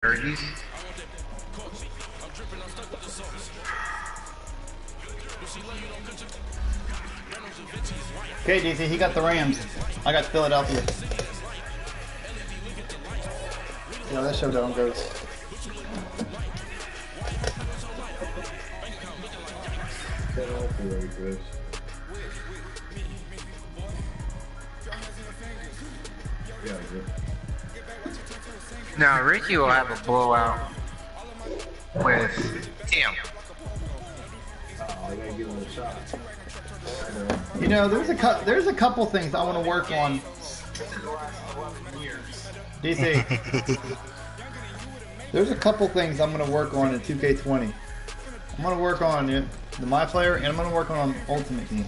30s. Okay, DC, he got the Rams. I got Philadelphia. Yeah, that showdown goes. Now Ricky will have a blowout with Tim. I gotta give him a shot. You know, there's a couple things I want to work on. DC. There's a couple things I'm going to work on in 2K20. I'm going to work on the My Player, and I'm going to work on Ultimate Team.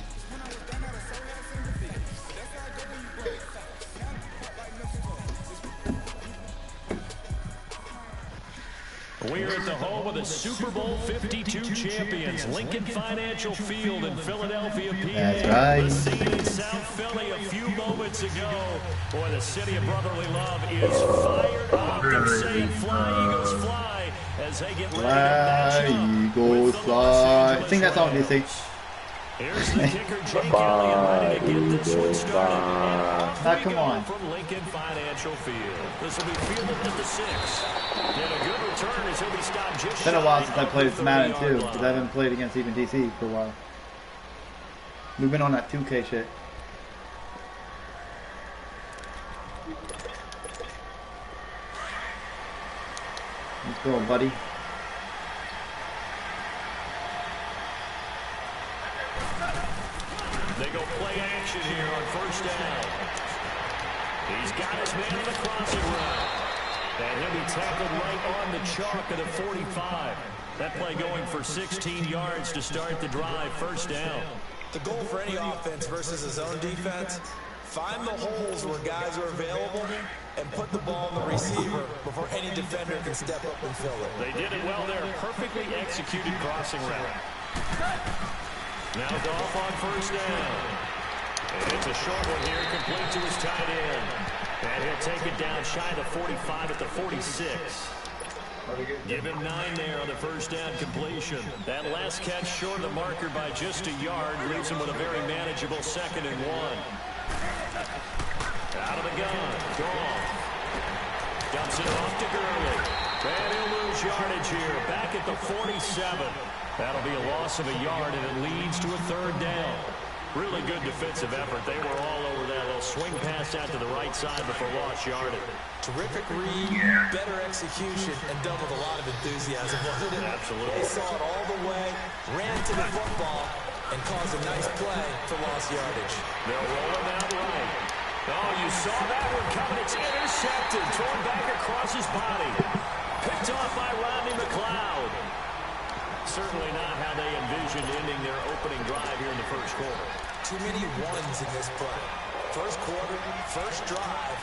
We're at the home of the Super Bowl 52 champions, Lincoln Financial Field in Philadelphia, PA. That's right. The scene in South Philly a few moments ago. Boy, the city of brotherly love is fired up. They're saying fly, Eagles, fly, as they get ready to match up Eagles fly. Sing that song, DC. Here's the kicker, Jake Elliott, ready to get this one started. Now, come on. From Lincoln Financial Field. This will be fielded at the 6. Did a good return as he'll be stopped just It's been a while since I played Madden too, line. because I haven't played against even DC for a while. We've been on that 2K shit. Let's go, buddy. They go play action here on first down. He's got his man in the crossing route. And he'll be tackled right on the chalk of the 45. That play going for 16 yards to start the drive, first down. The goal for any offense versus his own defense, find the holes where guys are available and put the ball on the receiver before any defender can step up and fill it. They did it well there. Perfectly executed crossing route. Now Goff on first down. And it's a short one here, complete to his tight end. And he'll take it down shy of the 45 at the 46. Give him 9 there on the first down completion. That last catch short of the marker by just a yard leaves him with a very manageable 2nd and 1. Out of the gun, Goff. Dumps it off to Gurley. And he'll lose yardage here, back at the 47. That'll be a loss of a yard, and it leads to a 3rd down. Really good defensive effort. They were all over that little swing pass out to the right side before lost yardage. Terrific read, better execution, and done with a lot of enthusiasm, wasn't it? Absolutely. They saw it all the way, ran to the football, and caused a nice play for lost yardage. They'll roll him out right. Oh, you saw that one coming. It's intercepted, thrown back across his body. Picked off by Rodney McLeod. Certainly not how they envisioned ending their opening drive here in the first quarter. Too many ones in this play. First quarter, first drive,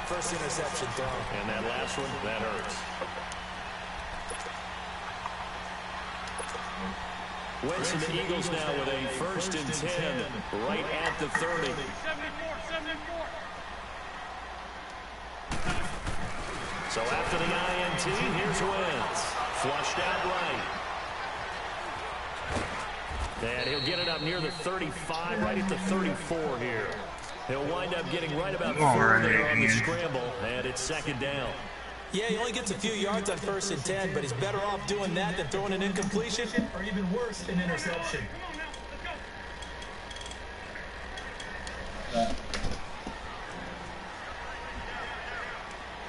first interception thrown. And that last one, that hurts. Wentz and the Eagles now with a 1st and 10 right at the 30. So after the INT, here's Wentz. Flushed out right. And he'll get it up near the 35, right at the 34 here. He'll wind up getting right about 4 there on the scramble, and it's 2nd down. Yeah, he only gets a few yards on 1st and 10, but he's better off doing that than throwing an incompletion, or even worse, an interception.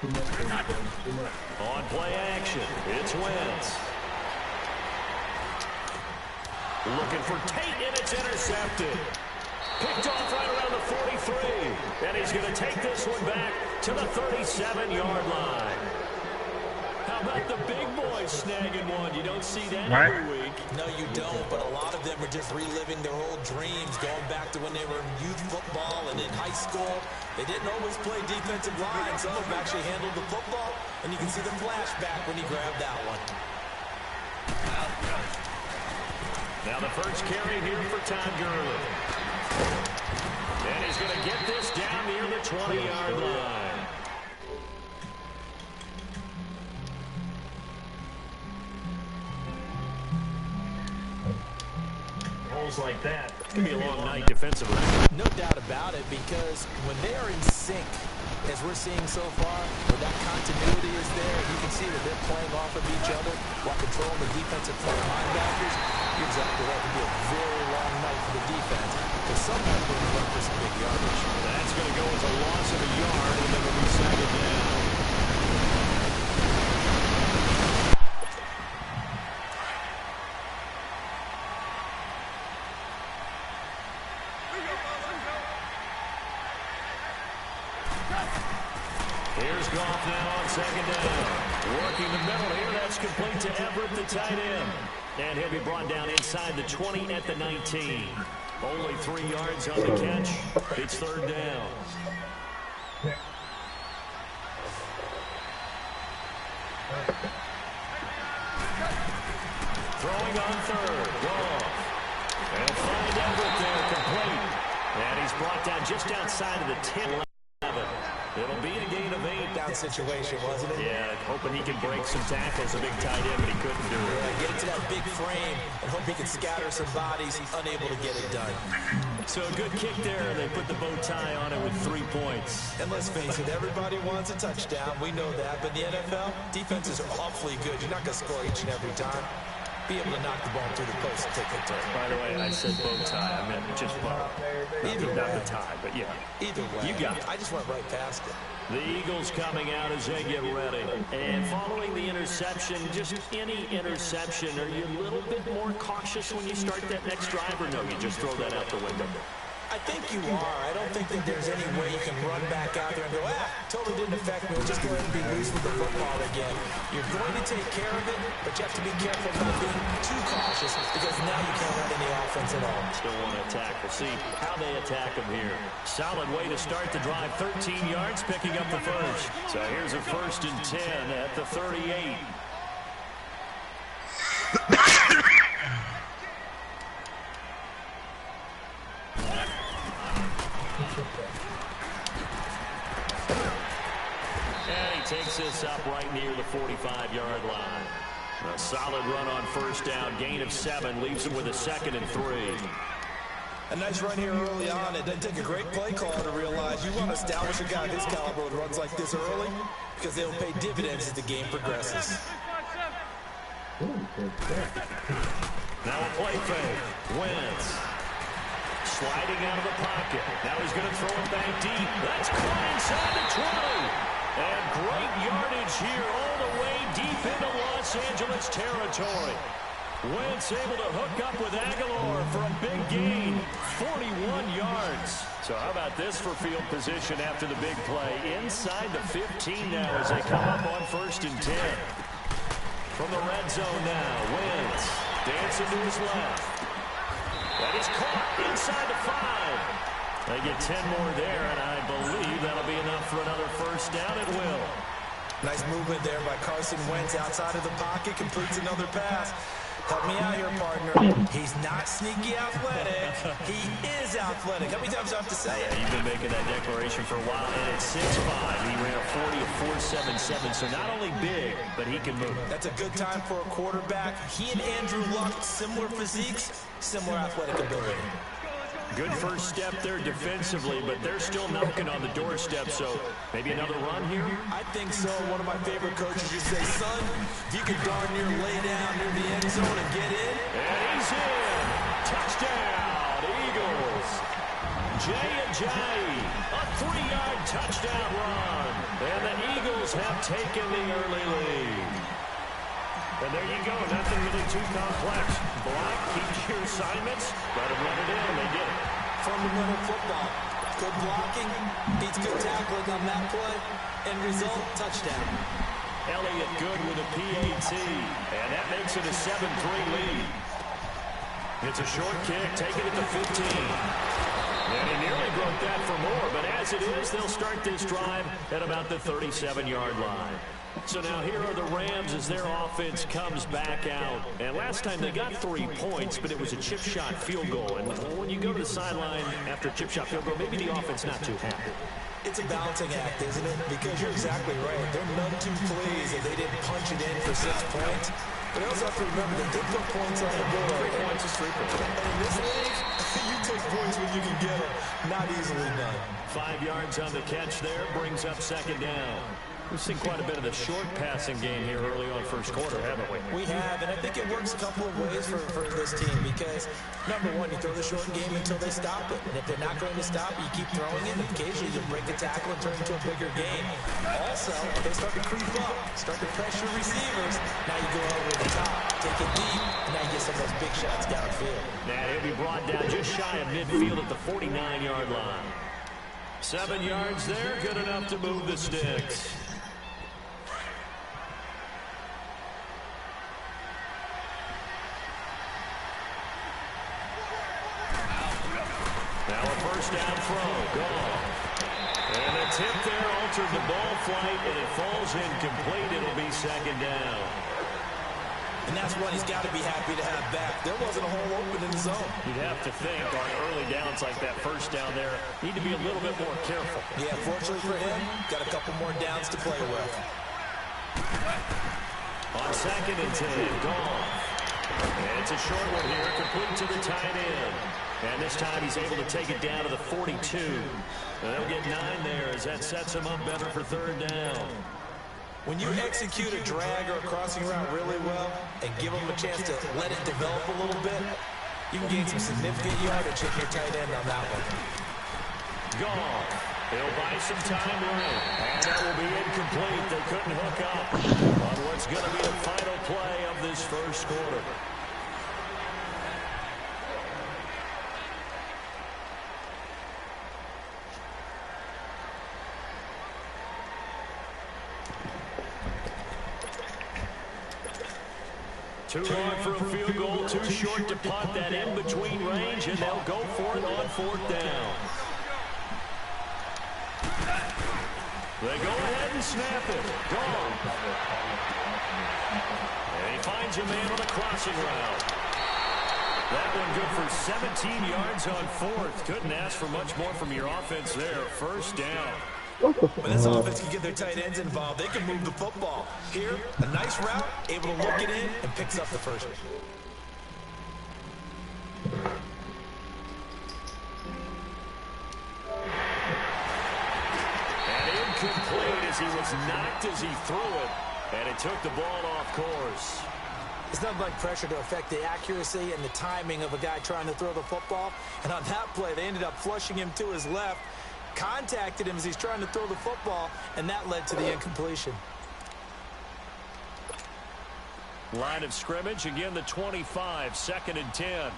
On play action, it's Wentz. Looking for Tate, and it's intercepted. Picked off right around the 43. And he's going to take this one back to the 37-yard line. How about the big boys snagging one? You don't see that every week. No, you don't, but a lot of them are just reliving their old dreams, going back to when they were in youth football and in high school. They didn't always play defensive line. Some of them actually handled the football, and you can see the flashback when he grabbed that one. Now the first carry here for Todd Gurley. And he's going to get this down near the 20-yard line. signals like that, it can be a long night defensively. No doubt about it, because when they are in sync, as we're seeing so far, when that continuity is there, you can see that they're playing off of each other while controlling the defensive front linebackers. You're exactly right. It could be a very long night for the defense, because someone's going to run for some big yardage. That's going to go as a loss of a yard, and then it'll be second down. Here's Goff now on second down. Working the middle here. That's complete to Everett, the tight end. And he'll be brought down inside the 20 at the 19. Only 3 yards on the catch. It's third down. Throwing on third. Goff. They'll find Everett there, complete. And he's brought down just outside of the 10. It'll be a gain of 8. Down situation, wasn't it? Yeah, hoping he can break some tackles, a big tight end, but he couldn't do it. Yeah, get into that big frame and hope he can scatter some bodies. He's unable to get it done. So a good kick there. They put the bow tie on it with 3 points. And let's face it, everybody wants a touchdown. We know that. But in the NFL, defenses are awfully good. You're not going to score each and every time. Be able to knock the ball through the post and take the turn. By the way, I said bow tie. I meant just bow. Not the tie, but yeah. Either way. You got it. I just went right past it. The Eagles coming out as they get ready. And following the interception, just any interception, are you a little bit more cautious when you start that next drive, or no, you just throw that out the window? I think you are. I don't think that there's any way you can run back out there and go, totally didn't affect me. We'll just go ahead and be loose with the football again. You're going to take care of it, but you have to be careful about being too cautious, because now you can't run any offense at all. Still want to attack. We'll see how they attack him here. Solid way to start the drive. 13 yards, picking up the first. So here's a 1st and 10 at the 38. And he takes this up right near the 45-yard line. A solid run on 1st down. Gain of 7 leaves him with a 2nd and 3. A nice run here early on. It doesn't take a great play call to realize you want to establish a guy this caliber with runs like this early, because they'll pay dividends as the game progresses. Now a play fake. Wentz. Sliding out of the pocket. Now he's going to throw it back deep. That's caught inside the 20. And great yardage here all the way deep into Los Angeles territory. Wentz able to hook up with Aguilar for a big gain. 41 yards. So how about this for field position after the big play? Inside the 15 now as they come up on 1st and 10. From the red zone now, Wentz dancing to his left. That is caught inside the 5. They get 10 more there, and I believe that'll be enough for another 1st down at will. Nice movement there by Carson Wentz outside of the pocket, completes another pass. Help me out here, partner. He's not sneaky athletic. He is athletic. How many times do I have to say it? You've been making that declaration for a while, and at 6'5", he ran a 40 of 4.77, so not only big, but he can move. That's a good time for a quarterback. He and Andrew Luck, similar physiques, similar athletic ability. Good first step there defensively, but they're still knocking on the doorstep, so maybe another run here? I think so. One of my favorite coaches would say, son, if you can darn near lay down near the end zone and get in. And he's in. Touchdown, Eagles. Jay Ajayi, a 3-yard touchdown run. And the Eagles have taken the early lead. And there you go, nothing really too complex. Block, keep your assignments, let them run it in, they get it. Fundamental football. Good blocking, beats good tackling on that play, and result, touchdown. Elliott good with a PAT, and that makes it a 7-3 lead. It's a short kick, taking it to 15. And he nearly broke that for more, but as it is, they'll start this drive at about the 37-yard line. So now here are the Rams as their offense comes back out. And last time they got 3 points, but it was a chip shot field goal. And when you go to the sideline after a chip shot field goal, maybe the offense not too happy. It's a balancing act, isn't it? Because you're exactly right. They're none too pleased that they didn't punch it in for 6 points. But you also have to remember they did put points on the board. 3 points is 3 points. And in this league, you take points when you can get them. Not easily done. 5 yards on the catch there, brings up second down. We've seen quite a bit of the short passing game here early on first quarter, haven't we? We have, and I think it works a couple of ways for this team because, number one, you throw the short game until they stop it. And if they're not going to stop it, you keep throwing it, and occasionally you'll break a tackle and turn it into a bigger game. Also, if they start to creep up, start to pressure receivers, now you go over the top, take it deep, and now you get some of those big shots downfield. Now he'll be brought down just shy of midfield at the 49-yard line. 7 yards there, good enough to move the sticks. Now a first down throw, gone. And a tip there altered the ball flight, and it falls incomplete. It'll be second down. And that's what he's got to be happy to have back. There wasn't a hole open in the zone. You'd have to think on early downs like that first down there, need to be a little bit more careful. Yeah, fortunately for him, got a couple more downs to play with. On second and 10, gone. And it's a short one here, complete to the tight end. And this time he's able to take it down to the 42. And they'll get 9 there as that sets him up better for third down. When you execute a drag or a crossing route really well and give them a chance to let it develop a little bit, you can gain some significant yardage at your tight end on that one. Gone. He'll buy some time late. And that will be incomplete. They couldn't hook up on what's going to be the final play of this first quarter. Too long for a field goal, too short to punt that in-between range, and they'll go for it on fourth down. They go ahead and snap it. Gone. And he finds a man on a crossing route. That one good for 17 yards on fourth. Couldn't ask for much more from your offense there. First down. When this offense can get their tight ends involved, they can move the football. Here, a nice route, able to look it in, and picks up the first one. And incomplete as he was knocked as he threw it, and it took the ball off course. It's nothing like pressure to affect the accuracy and the timing of a guy trying to throw the football. And on that play, they ended up flushing him to his left, contacted him as he's trying to throw the football, and that led to the incompletion. Line of scrimmage, again the 25, second and 10.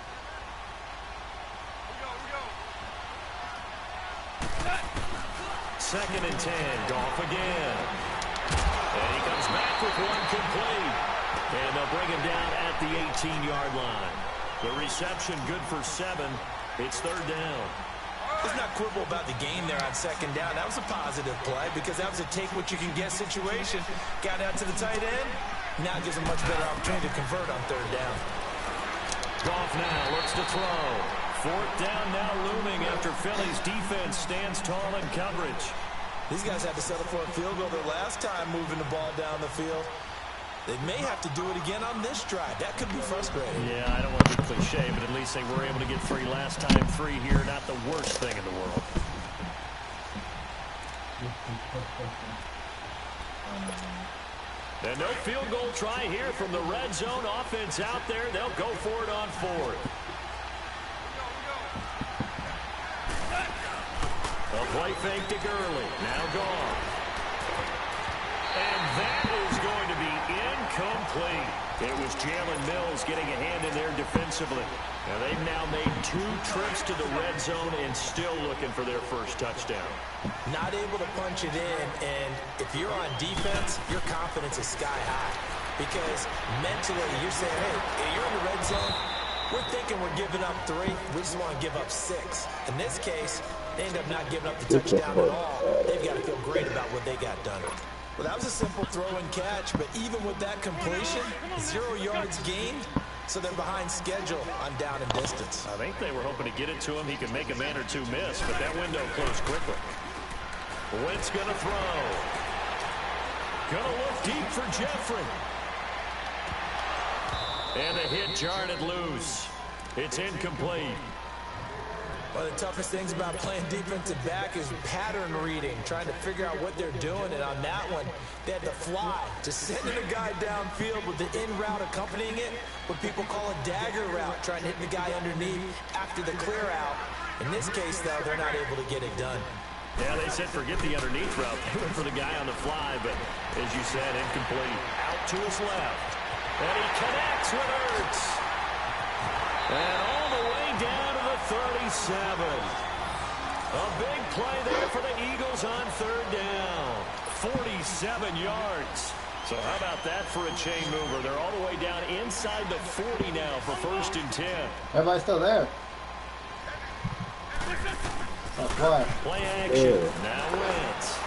Second and 10, Goff again. And he comes back with one complete. And they'll bring him down at the 18-yard line. The reception good for 7. It's third down. Let's not quibble about the gain there on second down. That was a positive play because that was a take-what-you-can-get situation. Got out to the tight end. Now it gives him a much better opportunity to convert on third down. Goff now looks to throw. Fourth down now looming after Philly's defense stands tall in coverage. These guys had to settle for a field goal their last time moving the ball down the field. They may have to do it again on this drive. That could be frustrating. Yeah, I don't want to be cliche, but at least they were able to get 3 last time. 3 here, not the worst thing in the world. And no field goal try here from the red zone. Offense out there. They'll go for it on fourth. A play fake to Gurley. Now gone. And that is going to be incomplete. It was Jalen Mills getting a hand in there defensively. Now they've now made 2 trips to the red zone and still looking for their first touchdown. Not able to punch it in, and if you're on defense, your confidence is sky high. Because mentally, you're saying, hey, you're in the red zone. We're thinking we're giving up 3. We just want to give up 6. In this case, they end up not giving up the touchdown at all. They've got to feel great about what they got done. Well, that was a simple throw and catch, but even with that completion, 0 yards gained, so they're behind schedule on down and distance. I think they were hoping to get it to him. He could make a man or 2 miss, but that window closed quickly. Wentz going to throw. Going to look deep for Jeffrey. And the hit jarred it loose. It's incomplete. One of the toughest things about playing defensive back is pattern reading, trying to figure out what they're doing. And on that one, they had to fly, just sending a guy downfield with the in route accompanying it, what people call a dagger route, trying to hit the guy underneath after the clear out. In this case, though, they're not able to get it done. Yeah, they said forget the underneath route. They went for the guy on the fly, but as you said, incomplete. Out to his left. And he connects with Ertz. And all the way down to the 37. A big play there for the Eagles on third down. 47 yards. So how about that for a chain mover? They're all the way down inside the 40 now for 1st and 10. Everybody's still there. Play action. Now Wentz.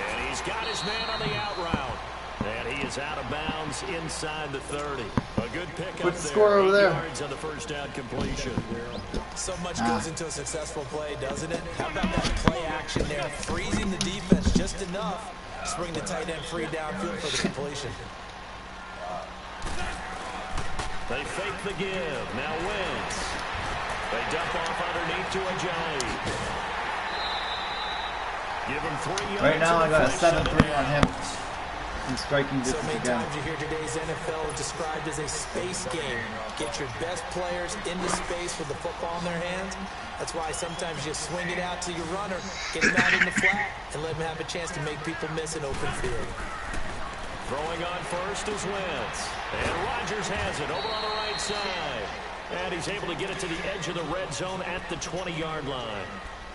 And he's got his man on the out route. And he is out of bounds inside the 30. A good pickup there. Score over there. 8 yards on the first down completion. So much goes into a successful play, doesn't it? How about that play action there? Freezing the defense just enough to bring the tight end free downfield for the completion. They fake the give. Now Wentz. They dump off underneath to Ajayi. Give him 3 yards. Right now I got a 7-3 on him. In striking distance so many again. times you hear today's NFL is described as a space game. Get your best players into space with the football in their hands. That's why sometimes you swing it out to your runner, get him out in the flat, and let him have a chance to make people miss an open field. Throwing on first is Wentz. And Rodgers has it over on the right side. And he's able to get it to the edge of the red zone at the 20-yard line.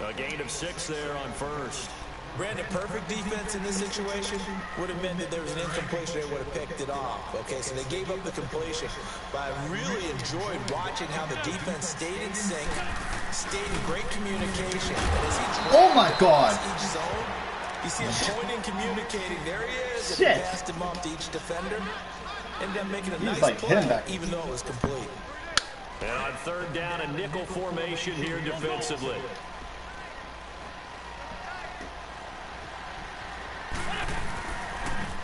A gain of 6 there on first. Brandon, perfect defense in this situation would have meant that there was an incompletion. They would have picked it off. Okay, so they gave up the completion. But I really enjoyed watching how the defense stayed in sync, stayed in great communication. And as oh my God! Each zone, you see him pointing, communicating. There he is. Shit. And he passed him off to each defender. Ended up making a nice like play, back. even though it was complete. And on third down, a nickel formation here defensively.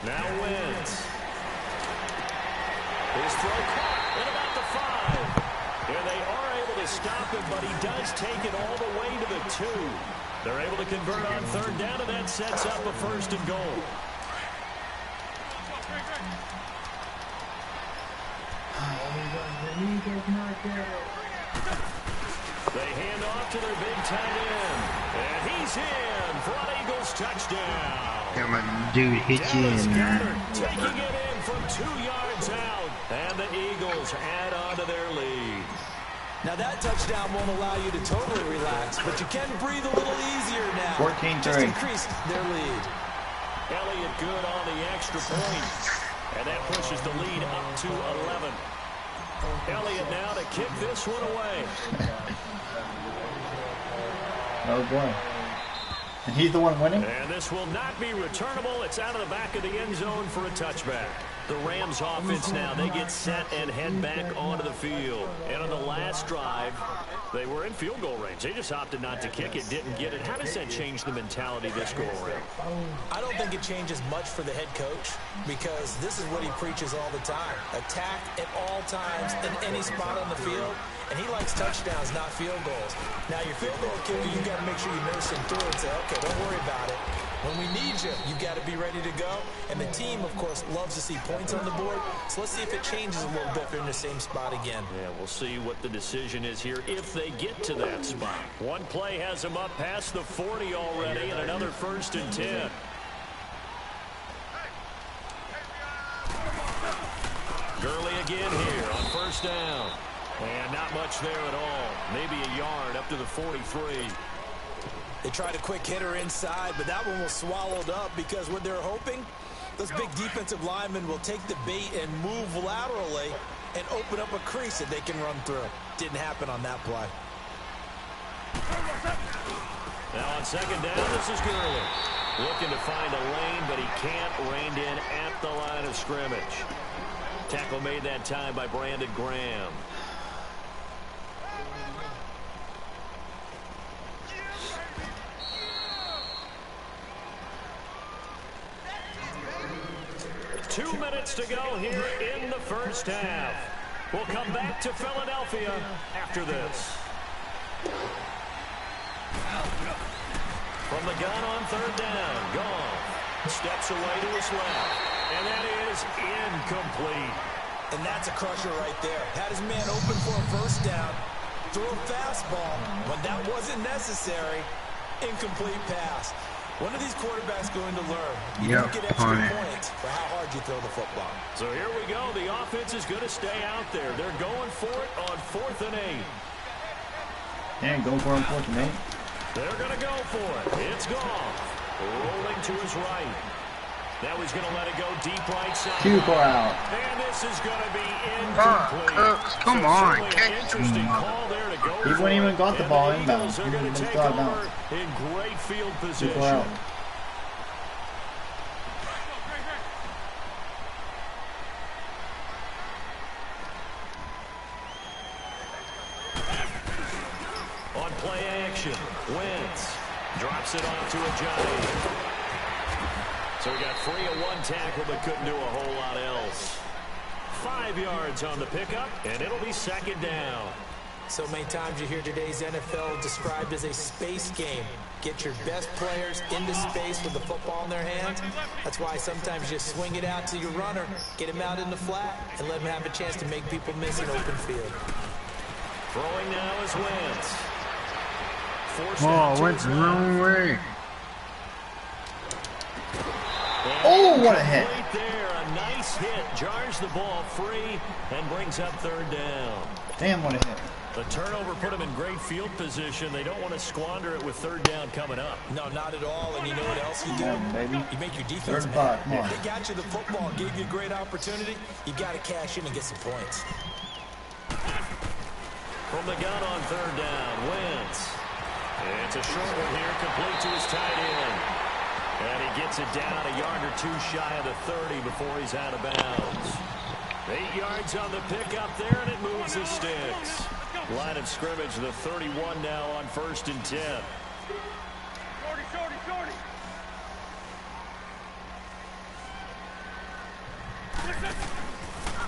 Now Wentz. His throw caught at about the 5. And they are able to stop him, but he does take it all the way to the 2. They're able to convert on third down, and that sets up a 1st and goal. They hand off to their big tight end. And he's in for an Eagles touchdown. Yeah, my dude hit you in there. Taking it in from 2 yards out. And the Eagles add on to their lead. Now that touchdown won't allow you to totally relax, but you can breathe a little easier now. 14-3. Just increase their lead. Elliott good on the extra point. And that pushes the lead up to 11. Elliott now to kick this one away. Oh boy. And he's the one winning? And this will not be returnable. It's out of the back of the end zone for a touchback. The Rams offense now, they get set and head back onto the field. And on the last drive, they were in field goal range. They just opted not to kick it, didn't get it. How does that change the mentality this go around? I don't think it changes much for the head coach because this is what he preaches all the time. Attack at all times in any spot on the field. And he likes touchdowns, not field goals. Now, your field goal kicker, you got to make sure you nurse him through and say, okay, don't worry about it. When we need you, you got to be ready to go. And the team, of course, loves to see points on the board. So let's see if it changes a little bit if they're in the same spot again. Yeah, we'll see what the decision is here if they get to that spot. One play has them up past the 40 already, and another 1st and 10. Gurley again here on 1st down. And not much there at all. Maybe a yard up to the 43. They tried a quick hitter inside, but that one was swallowed up because what they're hoping, those big defensive linemen will take the bait and move laterally and open up a crease that they can run through. Didn't happen on that play. Now on 2nd down, this is Gurley. Looking to find a lane, but he can't. Reined in at the line of scrimmage. Tackle made that time by Brandon Graham. 2 minutes to go here in the first half. We'll come back to Philadelphia after this. From the gun on 3rd down, Goff steps away to his left, and that is incomplete. And that's a crusher right there. Had his man open for a first down, threw a fastball when that wasn't necessary. Incomplete pass. When are these quarterbacks going to learn? You don't get extra points for how hard you throw the football. So here we go. The offense is going to stay out there. They're going for it on 4th and 8. And going for it on 4th and 8. They're going to go for it. It's Goff. Rolling to his right. Now he's going to let it go deep right side. Too far out. And this is going to be incomplete. Come on, catch Interesting call there to go. He wouldn't even got the ball inbound. They're going to take over in great field position. Too far out. On play action, Wentz drops it off to Ajayi. So we got free of 1 tackle, but couldn't do a whole lot else. 5 yards on the pickup, and it'll be 2nd down. So many times you hear today's NFL described as a space game. Get your best players into space with the football in their hands. That's why sometimes you just swing it out to your runner, get him out in the flat, and let him have a chance to make people miss an open field. Throwing now is Wentz. Oh, went the wrong way. Oh, what a hit. Right there, a nice hit. Jars the ball free and brings up 3rd down. Damn, what a hit. The turnover put them in great field position. They don't want to squander it with 3rd down coming up. No, not at all. And you know what else you do? Yeah, baby. You make your defense mad. They got you the football, gave you a great opportunity. You got to cash in and get some points. From the gun on 3rd down, Wentz. It's a short one here, complete to his tight end. And he gets it down a yard or 2 shy of the 30 before he's out of bounds. 8 yards on the pickup there, and it moves the sticks. Line of scrimmage, the 31 now on 1st and 10.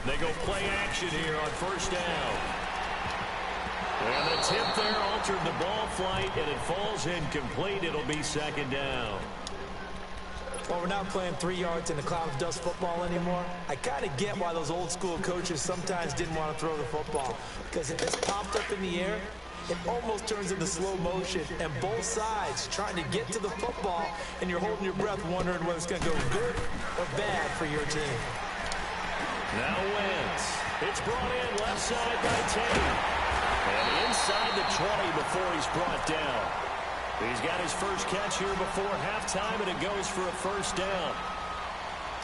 They go play action here on 1st down. And the tip there altered the ball flight, and it falls incomplete. It'll be 2nd down. Well, we're not playing 3 yards in a cloud of dust football anymore. I kind of get why those old school coaches sometimes didn't want to throw the football. Because if it's popped up in the air, it almost turns into slow motion. And both sides trying to get to the football, and you're holding your breath wondering whether it's going to go good or bad for your team. Now Wentz. It's brought in left side by Tate. And inside the 20 before he's brought down. He's got his first catch here before halftime, and it goes for a 1st down.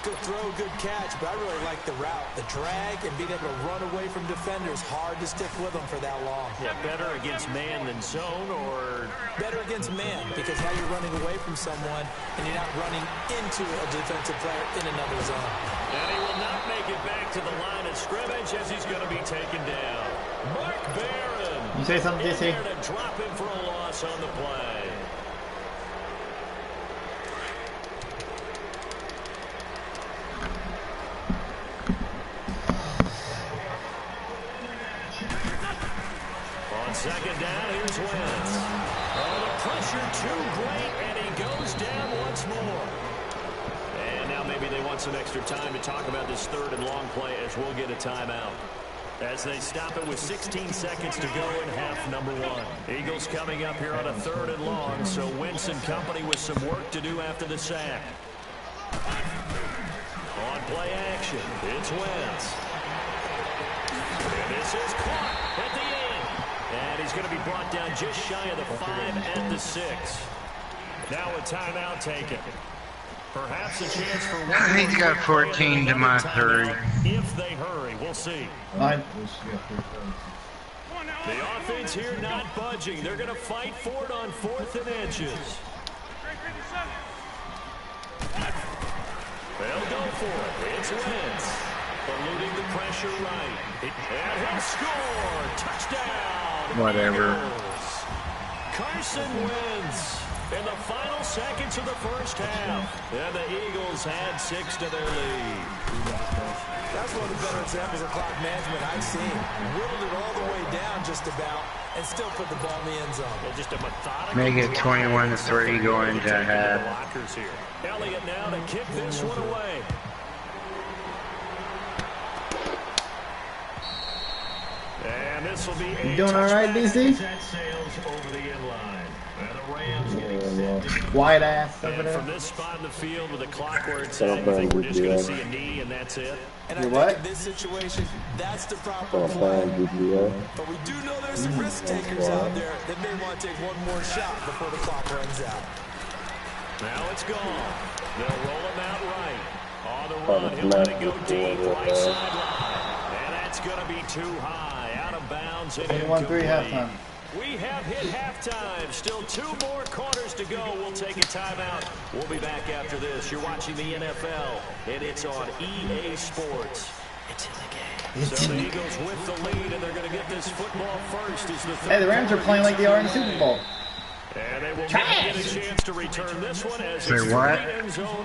Good throw, good catch, but I really like the route. The drag and being able to run away from defenders. Hard to stick with them for that long. Yeah, better against man than zone, or? Better against man, because now you're running away from someone, and you're not running into a defensive player in another zone. And he will not make it back to the line of scrimmage as he's going to be taken down. Mark Barron. You say something, DC? There to drop him for a loss on the play. On 2nd down, here's Wentz. Oh, the pressure too great, and he goes down once more. And now maybe they want some extra time to talk about this 3rd and long play as we'll get a timeout. As they stop it with 16 seconds to go in half number 1. Eagles coming up here on a 3rd and long, so Wentz and company with some work to do after the sack. On play action, it's Wentz. And this is caught at the end. And he's going to be brought down just shy of the 5 at the 6. Now a timeout taken. Perhaps a chance for one. He's got 14 to my 30. If they hurry, we'll see. Fine. The offense here not budging. They're going to fight for it on 4th and inches. They'll go for it. It's Wentz. Eluding the pressure right. And he'll score. Touchdown. Whatever. Carson Wentz. In the final seconds of the first half, and the Eagles had 6 to their lead. That's one of the better examples of clock management I've seen. Whittled it all the way down just about, and still put the ball in the end zone. Just a methodical. Make it 21-3 going to half. Lockers here. Elliott now to kick this one away. And this will be you doing all right, DC? Quiet ass over there. From this spot in the field with the clock where it's at, you think we're just going to see a knee and that's it? And I think in this situation, that's the proper play. But we do know there's some risk takers out there that may want to take one more shot before the clock runs out. Now it's gone. They'll roll him out right. On the run, he'll let it go deep, right sideline. And that's going to be too high, out of bounds. 21-3 halftime. We have hit halftime. Still 2 more quarters to go. We'll take a timeout. We'll be back after this. You're watching the NFL, and it's on EA Sports. It's in the game. So the Eagles with the lead, and they're going to get this football first. Hey, the Rams are playing like they are in the Super Bowl. And they will get a chance to return this one as Say what?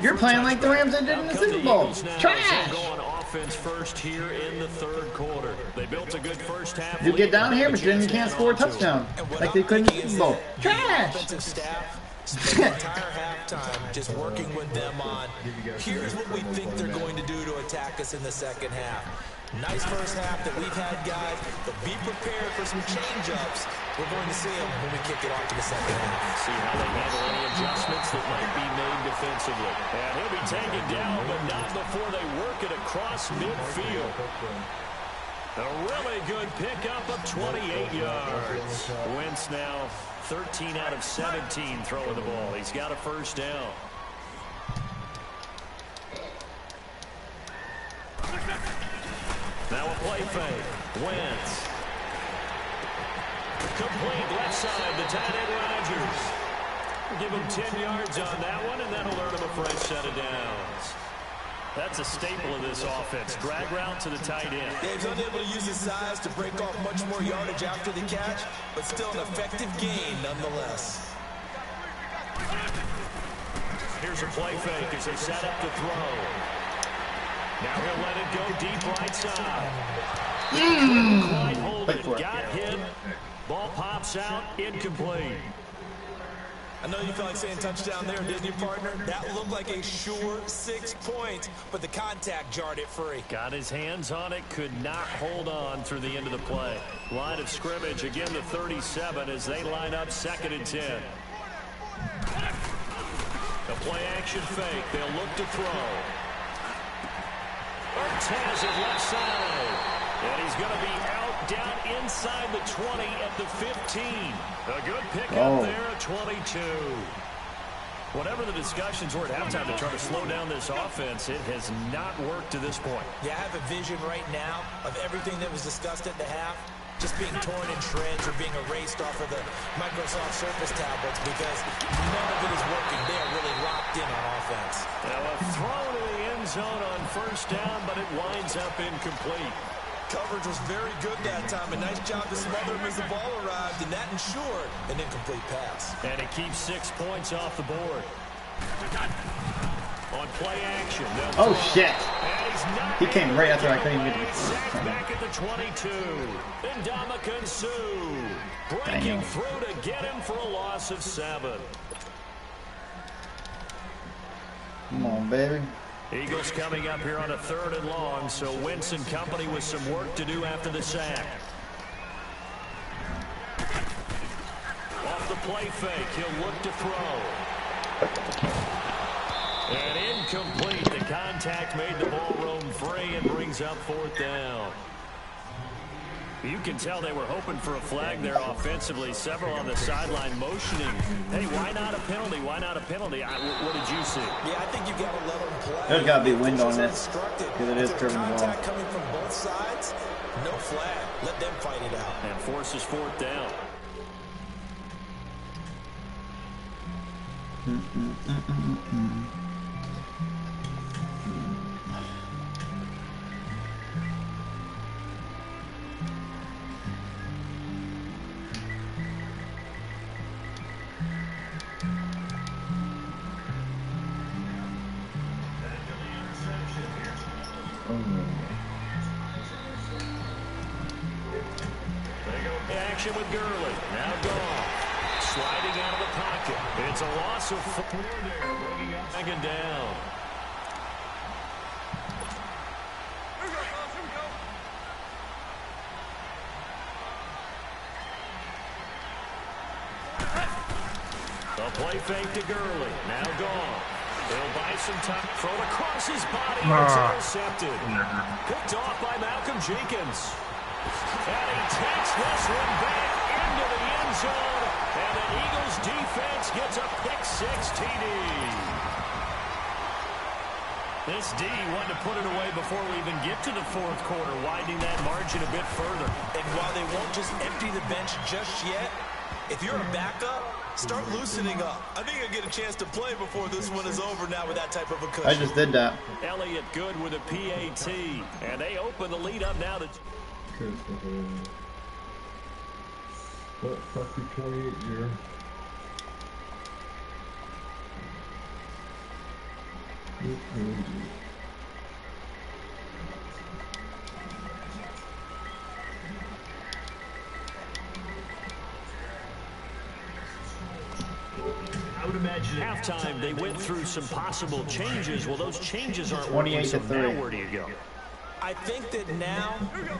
You're playing like the Rams did in the Super Bowl. Trash! Offense first here in the third quarter. They built a good first half. You get down here, but then you can't score a touchdown like they couldn't in the Super Bowl. Trash! The entire halftime just working with them on here's what we think they're going to do to attack us in the second half. Nice first half that we've had, guys, but be prepared for some change-ups. We're going to see them when we kick it off to the second half. See how they handle any adjustments that might be made defensively. And he'll be taken down, but not before they work it across midfield. A really good pickup of 28 yards. Wentz now 13 out of 17 throwing the ball. He's got a first down. Now a play fake. Wentz. Complete left side, the tight end Rodgers. Give him 10 yards on that one, and that'll earn him a fresh set of downs. That's a staple of this offense. Drag route to the tight end. Yeah, he's unable to use his size to break off much more yardage after the catch, but still an effective gain nonetheless. Here's a play fake as they set up to throw. Now he'll let it go deep right side. Quite hold it. Got hit. Ball pops out. Incomplete. I know you felt like saying touchdown there, didn't you, partner? That looked like a sure 6 points, but the contact jarred it free. Got his hands on it, could not hold on through the end of the play. Line of scrimmage, again the 37 as they line up 2nd and 10. The play action fake, they'll look to throw. Ortez at left side. And he's going to be out down inside the 20 at the 15. A good pickup there at 22. Whatever the discussions were at halftime to try to slow down this offense, it has not worked to this point. Yeah, I have a vision right now of everything that was discussed at the half just being torn in shreds or being erased off of the Microsoft Surface tablets because none of it is working. They are really locked in on offense. Now a throw to the end zone on first down, but it winds up incomplete. Coverage was very good that time. A nice job to smother him as the ball arrived, and that ensured an incomplete pass. And it keeps 6 points off the board. On play action. Oh, shit. He came right after I couldn't even get the back at the 22. Ndamukong Suh breaking through to get him for a loss of 7. Come on, baby. Eagles coming up here on a 3rd and long, so Wentz and company with some work to do after the sack. Off the play fake, he'll look to throw. And incomplete. The contact made the ball roam free and brings up 4th down. You can tell they were hoping for a flag there offensively. Several on the sideline motioning. Hey, why not a penalty? Why not a penalty? What did you see? Yeah, I think you got to let them play. There's got to be wind on this because it is curving the ball. Coming from both sides, no flag. Let them fight it out. And forces 4th down. Action with Gurley. Now Goff. Sliding out of the pocket. It's a loss of 4 there. Second down. The play fake to Gurley. Now Goff. He'll buy some time. Throw it across his body. It's intercepted. Picked off by Malcolm Jenkins. And he takes this one back into the end zone. And the Eagles defense gets a pick-6 TD. This D wanted to put it away before we even get to the fourth quarter, widening that margin a bit further. And while they won't just empty the bench just yet, if you're a backup, start loosening up. I think you'll get a chance to play before this one is over now with that type of a cushion. I just did that. Elliott good with a PAT. And they open the lead up now to... What, fuck you, 28 year. I would imagine at halftime they went through some possible changes. Well, those changes aren't 28 to 30. Now where do you go? I think that now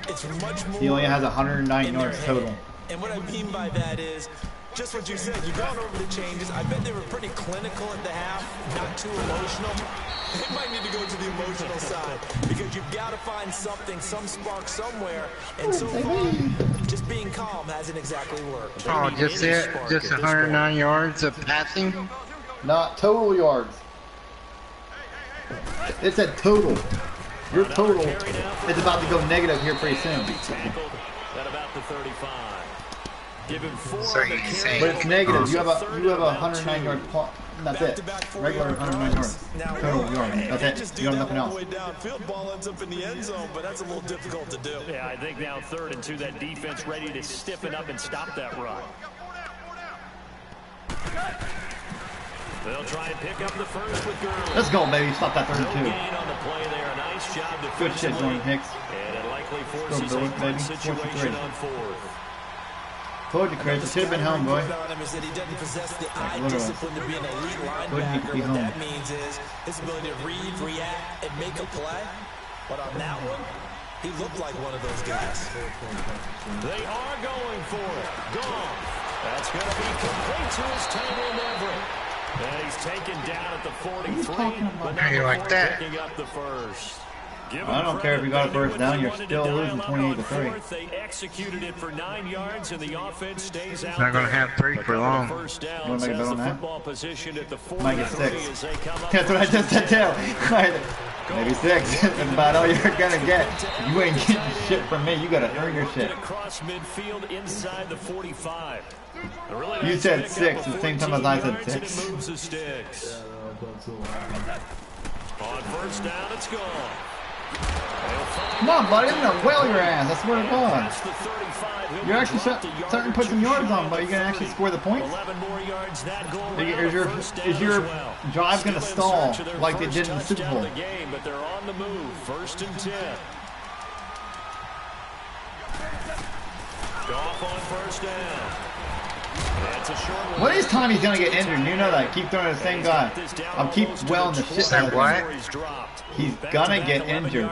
it's much more. He only has 109 yards total. And what I mean by that is just what you said. You've gone over the changes. I bet they were pretty clinical at the half, not too emotional. They might need to go to the emotional side because you've got to find something, some spark somewhere. And so far, just being calm hasn't exactly worked. Oh, just it? Just 109 yards of passing? Not total yards. It's a total. Your total is about to go negative here pretty soon. At about the 35. Give him 4. So you say, but it's negative. You have a 109 yard plot. That's it. Regular 109 yards. Total yards. That's it. You don't have nothing else. Field ball ends up in the end zone, but that's a little difficult to do. Yeah, I think now 3rd and 2, that defense ready to stiffen up and stop that run. They'll try and pick up the first with Gurley. Let's go, baby. Stop that 3rd and 2. Gain on the play there. Nice job to good shit, Jordan Hicks. And it likely forces a punt situation on 4th. Told you, Kris. It should have been home, boy. He doesn't possess the eye discipline to be an elite linebacker. What that means is his ability to read, react, and make a play. But on that one, he looked like one of those guys. They are going for it. Gone. That's going to be complete to his tight end Everett. And he's taken down at the 43. But how you like that? Picking up the first. I don't care if you got a first down, you're still losing 28 to 3. They executed it for 9 yards, and the offense stays out. Not going to have 3 for long. You want to make a bet on that? Might get 6. That's what I just said too. Maybe 6. That's about all you're going to get. You ain't getting shit from me. You got to earn your shit. Across midfield inside the 45. You said 6 at the same time as I said 6. Moves the sticks. On first down, it's gone. Come on, buddy. I'm going to whale your ass. I swear to God. You're actually starting to put some yards on, but you're going to actually score the points? Is your drive going to stall like they did in the Super Bowl? But they're on the move. 1st and 10. Goff on first down. One of these times he's going to get injured. You know that. Keep throwing at the same guy. I'll keep welling the shit out of him. He's going to get injured.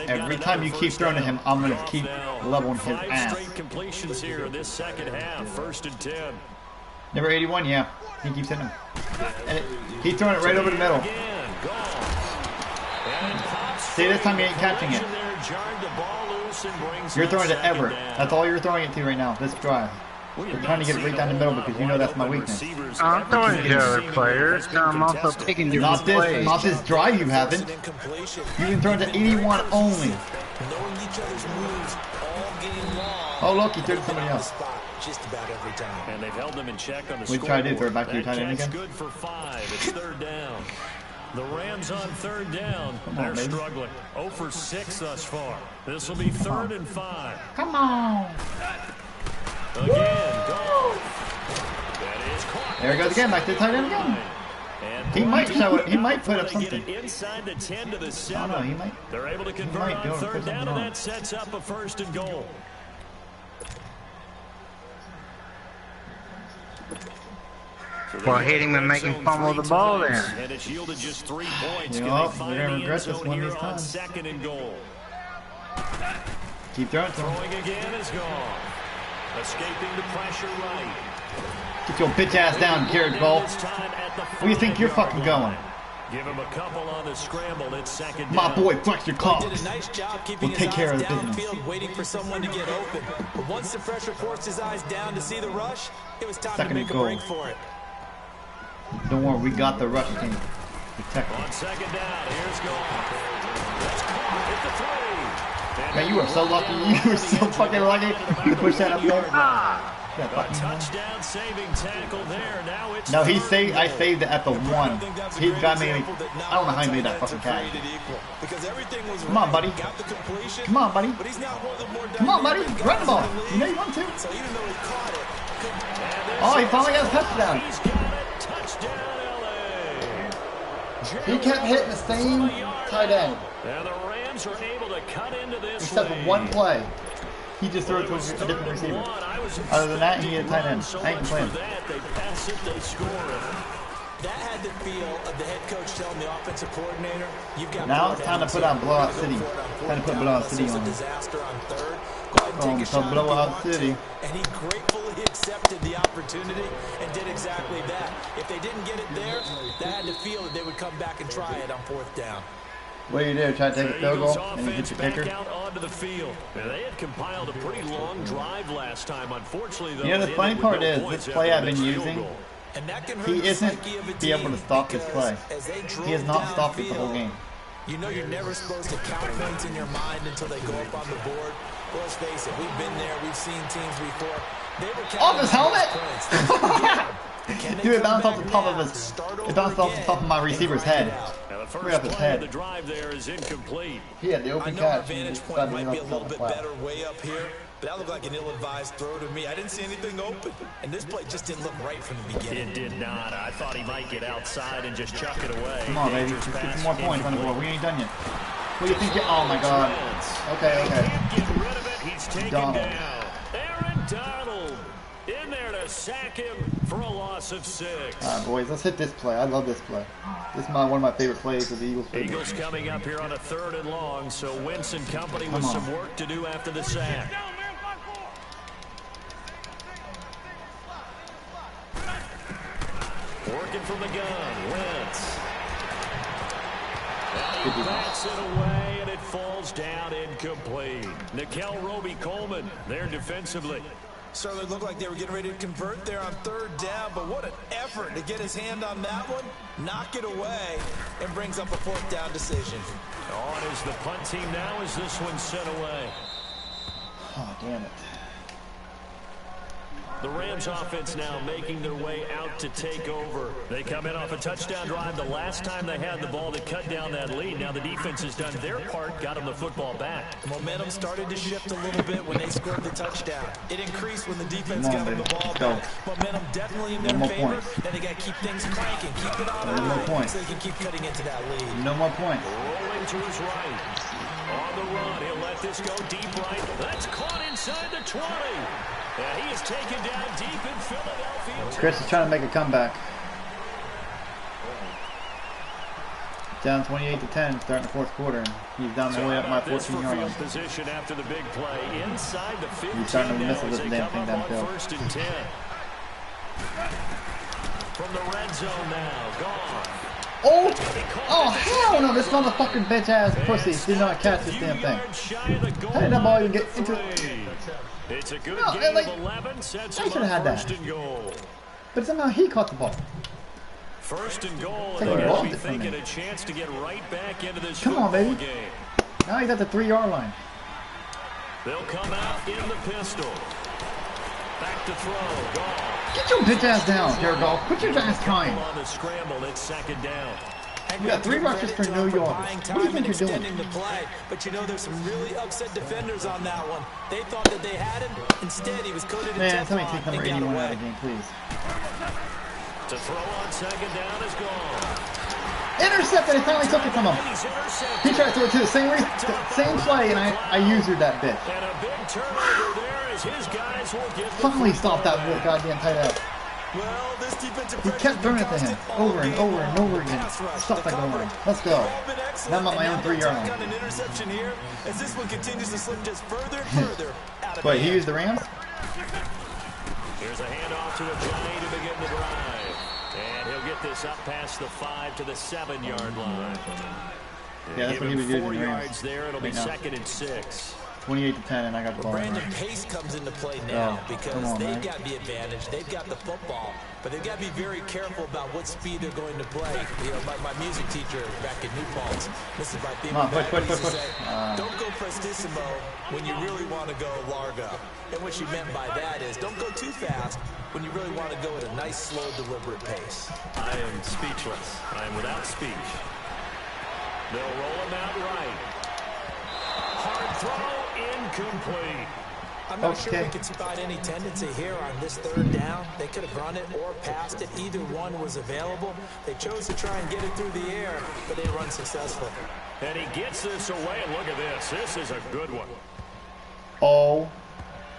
Every time you keep throwing at him, I'm going to keep leveling his ass. Completions here in this second half. 1st and 10. Number 81, yeah. He keeps hitting him. And he's throwing it right over the middle. See, this time he ain't catching it. You're throwing it to Everett. That's all you're throwing it to right now, this drive. You're trying to get it right down the middle because you know that's my weakness. I'm throwing it to other players. I'm also picking different plays. Not this drive you haven't. You've been throwing to 81 only. Oh, look, he threw to somebody else. Just about every time. And they've held them in check on the scoreboard. We try to do, throw it back to your tight end again. Good for 5. It's 3rd down. The Rams on 3rd down. They're struggling. 0 for 6 thus far. This will be 3rd and 5. Come on. Again, Goff. That is caught. There he goes again, back to the tight end again. He might show it. He might put up something. Inside the 10 to the 7. I don't know. He might. They're able to convert on third down, and that sets up a 1st and goal. Well, hitting and making fumble the ball there. And it's yielded just 3 points. We're gonna regret this one this time. 2nd and goal. Keep throwing to him. Throwing again is gone. Escaping the pressure right. Get your bitch ass down, Jared Goff. Where do you think you're fucking going? Give him a couple on the scramble. It's 2nd down. My boy, flex your He did cogs. a nice job keeping We'll his take care eyes of the business. downfield, waiting for someone to get open. But once the pressure forced his eyes down to see the rush, it was time to 2nd make a and goal. break for it. Don't worry, we got the rush team. Protect On 2nd down, here's Goff. That's caught at the 3. Man, you are so lucky. You are so fucking lucky. You push that up there. A touchdown saving tackle there. Now it's No, he saved. I saved it at the 1. He got me. I don't know how he made that fucking catch. Come on, buddy. Come on, buddy. Come on, buddy. Run the ball. You know you want to. Oh, he finally got a touchdown. He's got it. Touchdown, LA. He kept hitting the same tight end. And the Rams are able to cut into this Except for lead. one play. He just threw it to a different receiver. Other than that, he had a tight end. I ain't complaining. They pass it, they score it. That had the feel of the head coach telling the offensive coordinator, "You've got Now it's time to put out Blowout City. Time to put Blowout City on. Disaster on 3rd. Go ahead and take a shot. Blowout City. And he gratefully accepted the opportunity and did exactly that. If they didn't get it there, that had to feel that they would come back and try it on 4th down. What do you do? Try to take a field goal and you get your Back kicker? out onto the field. They had compiled a pretty long drive last time. Unfortunately, though, You know, the funny part is, this play I've been using, And that can hurt he the isn't psyche of a be able team to stop this because play. as they He has drove not stopped it the whole downfield, game. You know you're never supposed to count points in your mind until they go up on the board. Well, let's face it, we've been there, we've seen teams before. They were Off his helmet? points. Dude, it bounced off the top of his. It bounced off the top of my receiver's head. Now, the Right up first his play of the head. drive there is incomplete. He had the I open know our catch. and he vantage just point decided to might be a run little up bit the flat. better way up here, but that looked like an ill-advised throw to me. I didn't see anything open, and this play just didn't look right from the beginning. It did not. I thought he might get outside and just chuck it away. Come on, baby. Dangerous Let's get pass, some more points on the board. We incomplete. ain't done yet. What do you think? Oh my god. Okay, okay. Can't get rid of it. He's taken Donald. down. Aaron Donald in there to sack him for a loss of 6. Alright, boys. Let's hit this play. I love this play. This is one of my favorite plays of the Eagles. Eagles coming up here on a 3rd and long, so Wentz and company with on. some work to do after the sack. Working from the gun, Wentz. And he backs it away, and it falls down incomplete. Nickel Roby-Coleman there defensively. Certainly looked like they were getting ready to convert there on 3rd down, but what an effort to get his hand on that one, knock it away, and brings up a 4th down decision. On is the punt team now as this one's sent away. Oh, damn it. The Rams offense now making their way out to take over. They come in off a touchdown drive the last time they had the ball to cut down that lead. Now the defense has done their part, got them the football back. Momentum started to shift a little bit when they scored the touchdown. It increased when the defense got them the ball back. Momentum definitely in their favor. Then they got to keep things cranking, keep it on the line so they can keep cutting into that lead. No more points. Rolling to his right. On the run, he'll let this go deep right. That's caught inside the 20. And he is taken down deep in Philadelphia. Kris is trying to make a comeback. Down 28-10, starting the 4th quarter. And he's down the way up my 14-yard line. Position after the big play inside the 15. He's starting to miss now this as they damn come thing up on downfield. 1st and 10. From the red zone now, gone. Oh, hell no, this motherfucking bitch ass pussy did not catch this damn thing. How did that ball even get into it? It's a good No, game like, of 11. Sets I him should have up had first that. and goal. But somehow he caught the ball. 1st and goal, Take and a they're ball going to be from thinking me. a chance to get right back into this Come on, football baby. game. Now he's at the 3-yard line. They'll come out in the pistol. Back to throw. Goal. Get your bitch ass down, Jared Goff. Quit your ass trying. On the scramble, it's 2nd down. You got 3 rushes for no yards. What do you think you're doing? The play, but you know there's some really upset defenders on that one. They thought that they had him. Instead, he was coated in Man, Teflon somebody take number and got 81 out away. of the game, please. To throw on second down is gone. Intercepted! I finally took it from him. He tried to throw it to the same play, and I used that bitch. And a big turnover there as his guys will get the Finally stopped that goddamn tight end. Well, this defensive He kept throwing it to him over and over and over again. Stop that going. Let's go. Now I'm at my own 3-yard line. Got an interception here as this one continues to slip just further and further out of Wait, he used the Rams? Here's a handoff to Ajani to begin the drive. And he'll get this up past the 5 to the 7-yard line. Yeah, that's what he was using. 4 yards there. It'll be 2nd and 6. 28-10, and I got the ball. Brandon Pace comes into play now because they've got the advantage. They've got the football, but they've got to be very careful about what speed they're going to play. You know, my music teacher back in New Paltz, Mrs. Push. Don't go prestissimo when you really want to go largo. And what she meant by that is don't go too fast when you really want to go at a nice, slow, deliberate pace. I am speechless. I am without speech. They'll roll him out right. Hard throw, incomplete. I'm not sure we could spot any tendency here on this 3rd down. They could have run it or passed it. Either one was available. They chose to try and get it through the air, but they run successfully. And he gets this away, and look at this. This is a good one. Oh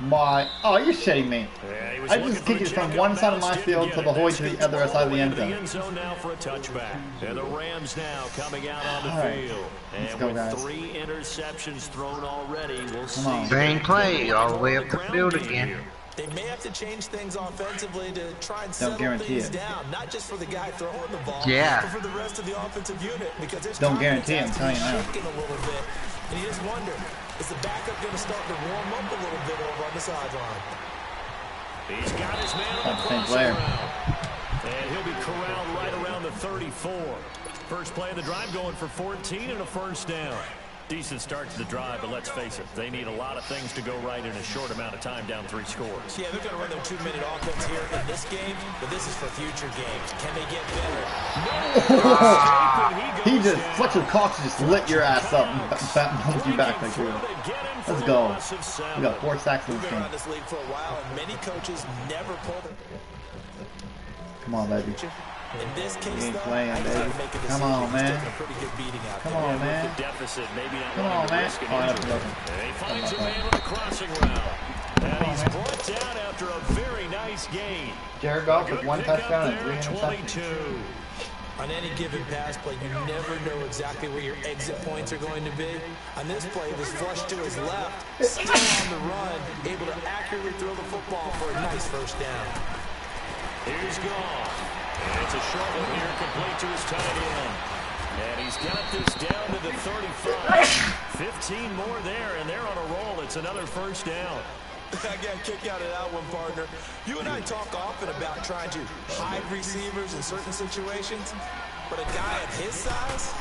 my. Oh, you're shitting me. Yeah, I just kicked it from one side of my field to the Hoy to the other side of the end zone. End zone now for a touchback. And the Rams now coming out on the field. Let's And go, with guys. 3 interceptions thrown already, we'll see. Same play all the way up the field again. They may have to change things offensively to try and settle guarantee things it. down, not just for the guy throwing the ball, Yeah. but for the rest of the offensive unit. Because there's Don't guarantee it, I'm confidence telling you now. shaking a little bit, and you just wonder, is the backup going to start to warm up a little bit over on the sideline? He's got his man on the Same crossing player. route. And he'll be corralled right around the 34. First play of the drive going for 14 and a 1st down. Decent start to the drive, but let's face it, they need a lot of things to go right in a short amount of time, down 3 scores. Yeah, they're going to run their 2-minute offense here in this game, but this is for future games. Can they get better? He just, Fletcher Cox just lit your ass up and moved you back like you. Let's go. We got 4 sacks in this We've been game. around this league for a while, and many coaches never pulled it. Come on, baby. In this case, He ain't though, playing, I baby. gotta make a Come decision. on, He's man. taking a pretty good beating out Come there. on, man. The deficit, maybe not Come wanting on, to man. risk an Oh, that's injury. broken. And he finds a man on the crossing route. And he's brought down after a very nice gain. Jared Goff with Good 1 pickup touchdown and there 3 at interceptions. 22. On any given pass play, you never know exactly where your exit points are going to be. On this play, it was flushed to his left, still on the run, able to accurately throw the football for a nice 1st down. Here's Goff. And it's a short one here, complete to his tight end. And he's got this down to the 35. 15 more there, and they're on a roll. It's another 1st down. I got a kick out of that one, partner. You and I talk often about trying to hide receivers in certain situations, but a guy of his size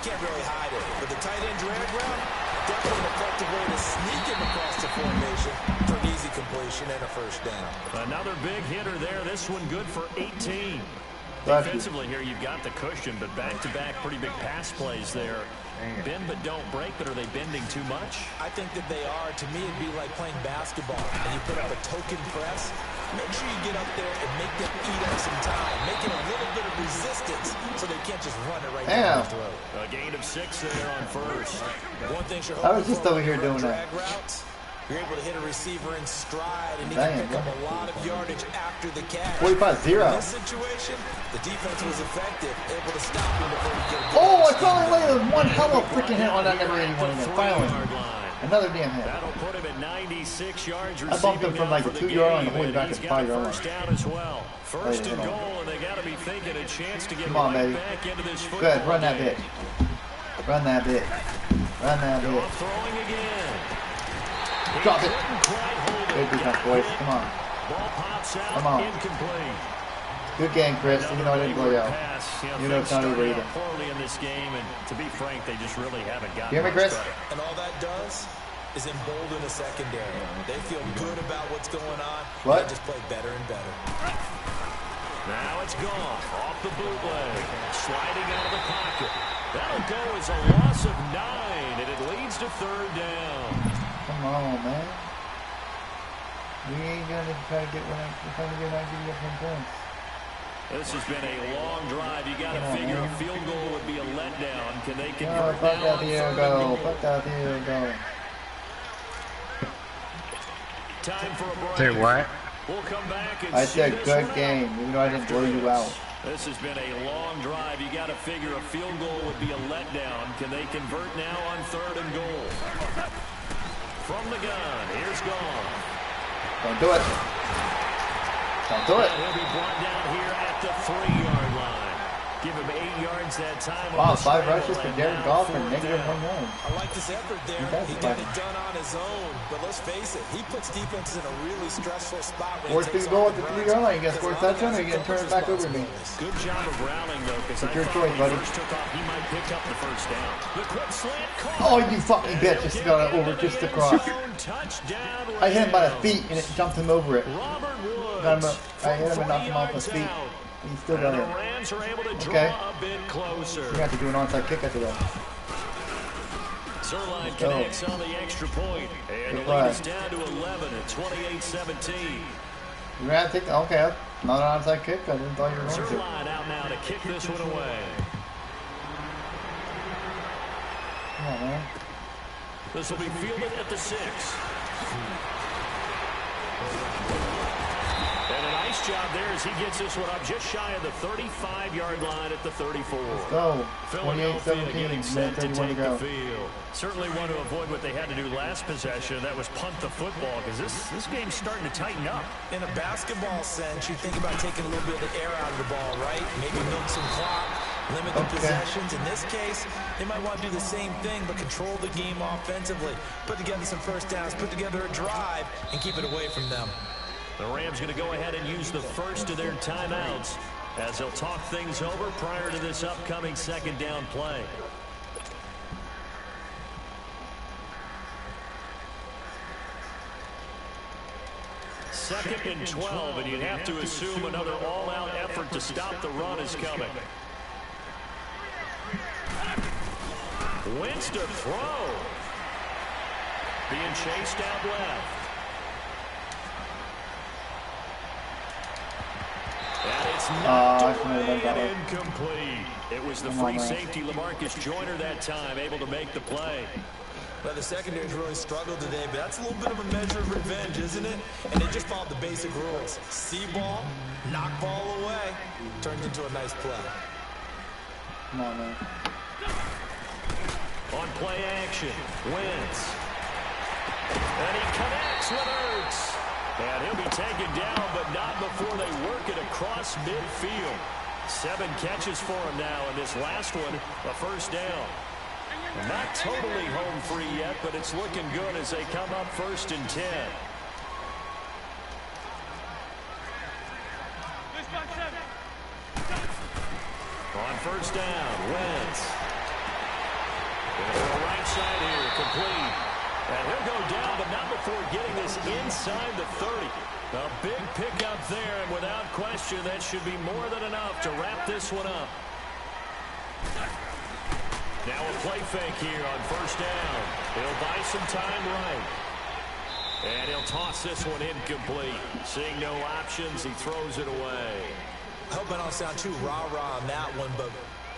can't really hide it. But the tight end drag route, definitely an effective way to sneak him across the formation for an easy completion and a 1st down. Another big hitter there. This one good for 18. Defensively here, you've got the cushion, but back-to-back pretty big pass plays there. Bend but don't break, but are they bending too much? I think that they are. To me, it'd be like playing basketball, and you put up a token press. Make sure you get up there and make them eat up some time. Make it a little bit of resistance so they can't just run it right down their throat. A gain of 6 there on 1st. One thing you're I was hoping just for over here when you run doing that. drag routes, you're able to hit a receiver in stride, and he Damn, can pick up bro. a lot of yardage after the catch. 45-0. In this situation, the defense was effective, able to stop him before he could get Oh, I finally landed one hell of a freaking hit on that never anyone again. Finally. Another damn hit. That'll put him at 96 yards I bumped him from like the 2-yard line to way back at the 5-yard line. 1st down as well. 1st and hold on. goal, and they got to be thinking a chance to get Come on, right baby. back into this football Go ahead, run that game. bitch. Run that bitch. Run that bitch. Goff throwing again. He Drop it. couldn't quite hold Good it. defense, boys. Come on. Ball pops out. Come on. Incomplete. Good game, Chris. Even though I didn't blow you out. Pass. You know it's not over either. Poorly in this game, and to be frank, they just really haven't gotten You hear me, much Chris? credit. And all that does is embolden a secondary. They feel good about what's going on. What? They just play better and better. Now it's Goff off the bootleg, sliding out of the pocket. That'll go as a loss of 9, and it leads to 3rd down. Come on, man. We ain't gonna try to get one. We're trying to get 90 points. This has been a long drive. You got to figure a field goal would be a letdown. Can they convert Oh, fuck now that field goal. Fuck that field goal. Time for a break. Say what? We'll come back and I said good game, even though I didn't blow you out. This has been a long drive. You got to figure a field goal would be a letdown. Can they convert now on 3rd and goal? From the gun, here's Goff. Don't do it. Don't do it. He'll be brought down here at the 3-yard line. Give him 8 yards that time. Wow, 5 rushes for Jared Goff and -1 yard. I like his effort there. He got it done on his own. But let's face it, he puts defenses in a really stressful spot. Fourth and goal at the 3-yard line. You got to score a touchdown or you going to turn it back over to me? Good job of rounding, though, because It's your choice, buddy. Took off, he might pick up the first down. The quick slant call. Oh, you fucking bitch. Just got it over just across. Touchdown. I hit him by the feet and it jumped him over it. Robert Woods. Got him up. I hit him and knocked him off his feet. He's still got The it. Rams are able to draw Okay. a bit closer. You have to do an onside kick after that. Zerline connects on the extra point. And the lead is down to 11 at 28-17. You're going to have to take the... Okay, not an onside kick. I didn't thought you were going to. Zerline out now to kick this one away. Come on, man. This will be fielded at the 6. And a nice job there as he gets this one up just shy of the 35-yard line at the 34. Let's go. Philadelphia 28-17. getting set to 31 to take go. the field. Certainly want to avoid what they had to do last possession. That was punt the football because this game's starting to tighten up. In a basketball sense, you think about taking a little bit of the air out of the ball, right? Maybe milk some clock, limit the possessions. In this case, they might want to do the same thing, but control the game offensively. Put together some first downs, put together a drive, and keep it away from them. The Rams going to go ahead and use the first of their timeouts as they'll talk things over prior to this upcoming 2nd down play. Second and 12, and you'd have to assume another all-out effort to stop the run is coming. Wentz to throw. Being chased out left. And it's knocked away and incomplete. It was the free safety, LaMarcus Joyner, that time, able to make the play. Well, the secondary's really struggled today, but that's a little bit of a measure of revenge, isn't it? And they just followed the basic rules. See ball, knock ball away, turns into a nice play. Come on, man. On play action, Wentz. And he connects with Ertz. And he'll be taken down, but not before they work it across midfield. 7 catches for him now, and this last one, a first down. Not totally home free yet, but it's looking good as they come up 1st and 10. On first down, Wentz. The right side here, complete. And he'll go down, but not before getting this inside the 30. A big pickup there, and without question, that should be more than enough to wrap this one up. Now a play fake here on first down. He'll buy some time right. And he'll toss this one incomplete. Seeing no options, he throws it away. I hope I don't sound too rah-rah on that one, but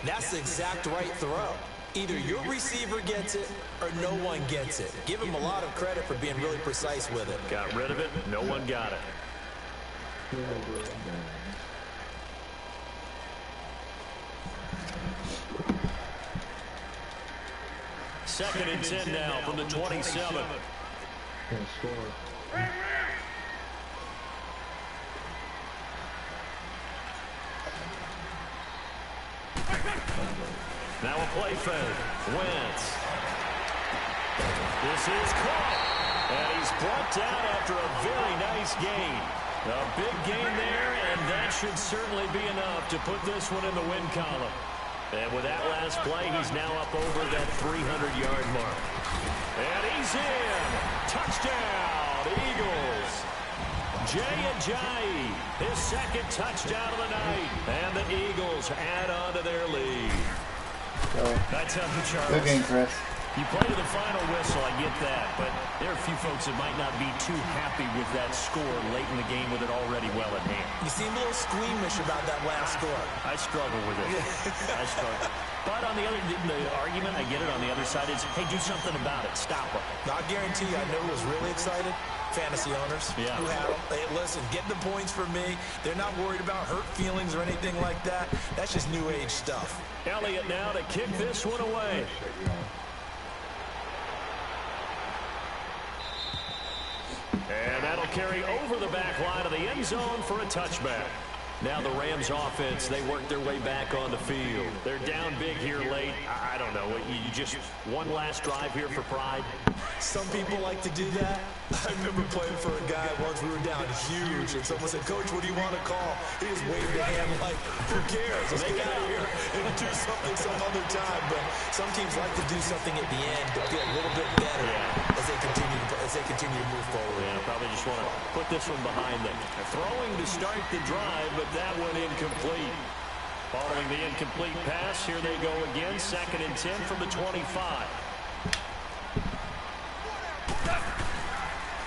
that's the exact right throw. Either your receiver gets it or no one gets it. Give him a lot of credit for being really precise with it. Got rid of it. No one got it. Second and 10 now from the 27. Can't score. Now a play fake. Wentz. This is caught. And he's brought down after a very nice gain. A big gain there, and that should certainly be enough to put this one in the win column. And with that last play, he's now up over that 300-yard mark. And he's in. Touchdown, Eagles. Jay Ajayi, his 2nd touchdown of the night. And the Eagles add on to their lead. So, That's how the Charles. good game, Chris. You play to the final whistle, I get that, but there are a few folks that might not be too happy with that score late in the game with it already well at hand. You seem a little squeamish about that last score. I struggle with it. I struggle. But on the argument, I get it, on the other side is, hey, do something about it. Stop them. Now, I guarantee you, I know who was really excited. Fantasy owners who had them. Hey, listen, get the points for me. They're not worried about hurt feelings or anything like that. That's just new age stuff. Elliott now to kick this one away. And that'll carry over the back line of the end zone for a touchback. Now the Rams offense, they work their way back on the field. They're down big here late. I don't know. You just one last drive here for pride? Some people like to do that. I remember playing for a guy once. We were down huge, and someone said, "Coach, what do you want to call?" He just waved a hand like, "Who cares? Let's get out of here and do something some other time." But some teams like to do something at the end to feel a little bit better as they continue to move forward. Yeah, probably just want to put this one behind them. Throwing to start the drive, but that one incomplete. Following the incomplete pass, here they go again. 2nd and 10 from the 25.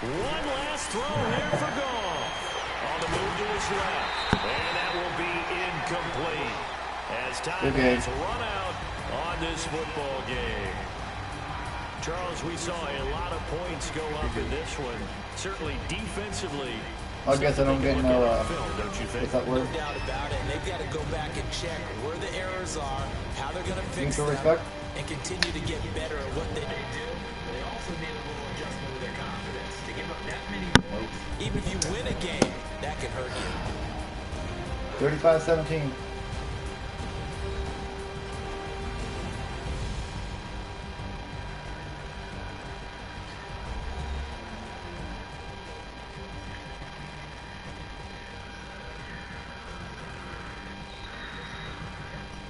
One last throw here for Goff. On the move to his left. And that will be incomplete. As time has run out on this football game. Charles, we saw a lot of points go up in this one. Certainly defensively. I guess I don't get no film, don't you think? what's that word? No doubt about it. And they've got to go back and check where the errors are, how they're going to fix them, respect? and continue to get better at what they do. They also made a little adjustment with their confidence. To give up that many points, even if you win a game, that can hurt you. 35-17.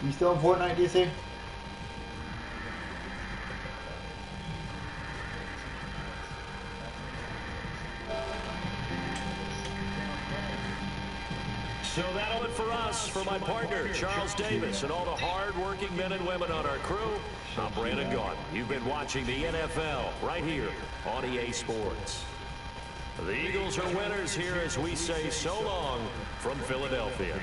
You still in Fortnite, DC? So that'll it for us, for my partner, Charles Davis, and all the hard-working men and women on our crew. I'm Brandon Gaudin. You've been watching the NFL right here on EA Sports. The Eagles are winners here as we say so long from Philadelphia.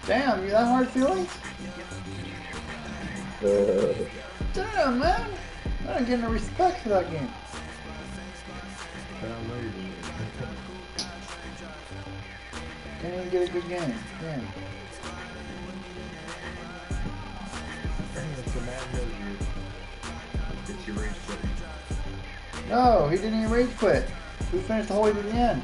Damn, you that hard feelings? Damn, man. I didn't get no respect for that game. Can't even get a good game. Damn. No, he didn't even rage quit. We finished the whole way to the end.